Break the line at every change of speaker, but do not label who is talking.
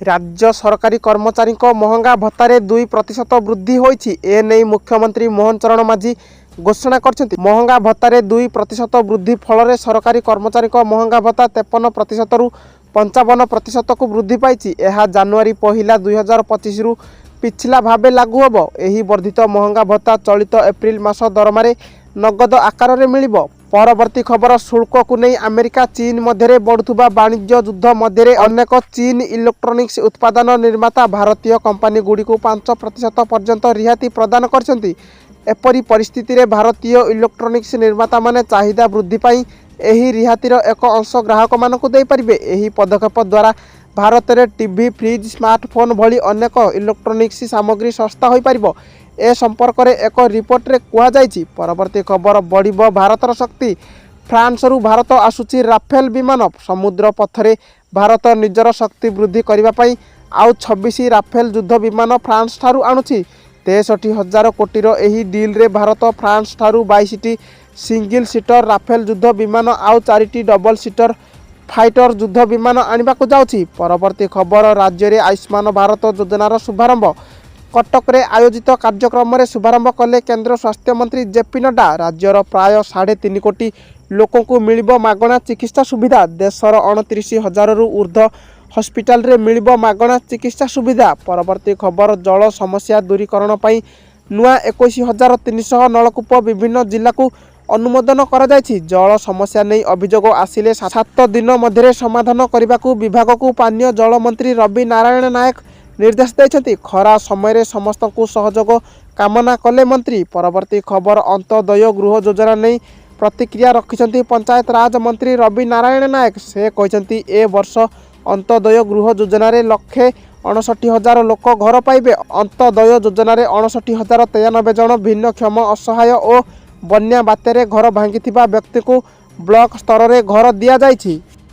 राज्य सरकारी कर्मचारी महंगा भत्तारे 2% वृद्धि होईछि। एने मुख्यमंत्री मोहन चरण माझी घोषणा करछन्ति। महंगा भत्तारे 2% वृद्धि फल सरकारी कर्मचारी महंगा भत्ता 53% रु 55% को वृद्धि पाई। यह जनवरी 1 2025 रु पिछला भावे लागू होब। एही वर्धित महंगा भत्ता चलित एप्रिल मास दरमारे नगद आकार में मिलिबो। परवर्ती खबर शुल्क को नहीं अमेरिका चीन मध्य बढ़ुवा वाणिज्य युद्ध मध्य अनेक चीन इलेक्ट्रोनिक्स उत्पादन निर्माता भारतीय कंपनी गुड़ी को 5% पर्यंत रिहाती प्रदान करछन्ति। एपरी परिस्थिति रे भारतीय इलेक्ट्रोनिक्स निर्माता माने चाहिदा वृद्धि पाई एही रिहातीर एक अंश ग्राहक मानकु देई परिबे। एही पदक्षेप द्वारा भारत में टीवी फ्रिज स्मार्टफोन भली अनेक इलेक्ट्रोनिक्स सामग्री सस्ता हो पारिबो। ए संपर्क में एक रिपोर्ट रे कहा जायछि। परवर्ती खबर बढ़िबो भारतर शक्ति। फ्रांस रु भारत आसुची राफेल विमान। समुद्र पथरे भारत निजर शक्ति वृद्धि करने पई आउ 26 राफेल युद्ध विमान फ्रांस ठारू आणुछि। 63,000 कोटीर एही डील रे भारत फ्रांस ठारू 22टी सिंगल सीटर राफेल युद्ध विमान आउ 4टी डबल सीटर फाइटर युद्ध विमान आनिबा को जाउछि। परवर्ती खबर राज्य में आयुष्मान भारत योजनार शुभारंभ। कटक रे आयोजित कार्यक्रम में शुभारंभ कले केंद्र स्वास्थ्य मंत्री जेपी नड्डा। राज्यर प्राय 3.5 कोटी लोकों को मिलिबो मागणा चिकित्सा सुविधा। देशर 29,000 रु ऊर्ध्व हॉस्पिटल रे मिलिबो मागणा चिकित्सा सुविधा। परवर्ती खबर जल समस्या दूरीकरण पई नुआ 21,300 नलकूप विभिन्न जिला को अनुमोदन करा जायछि। जल समस्या नहीं अभियोग आसिले 7 दिन मध्य समाधान करने को विभाग को पानीय जल मंत्री रवि नारायण नायक निर्देश देइछन्ति। खरा समय रे समस्त को सहयोग कामना कले मंत्री। परवर्ती खबर अंत्योदय गृह योजना नहीं प्रतिक्रिया रखिछन्ति पंचायत राज मंत्री रवि नारायण नायक। से कहछन्ति ए वर्ष अंत्योदय गृह योजना रे 1,59,000 लोक घर पाइबे। अंत्योदय योजना रे 59,093 जन भिन्नक्षम असहाय और बन्या बात्यारे घर भांगी व्यक्ति को ब्लॉक स्तर रे घर दिया जाइछि।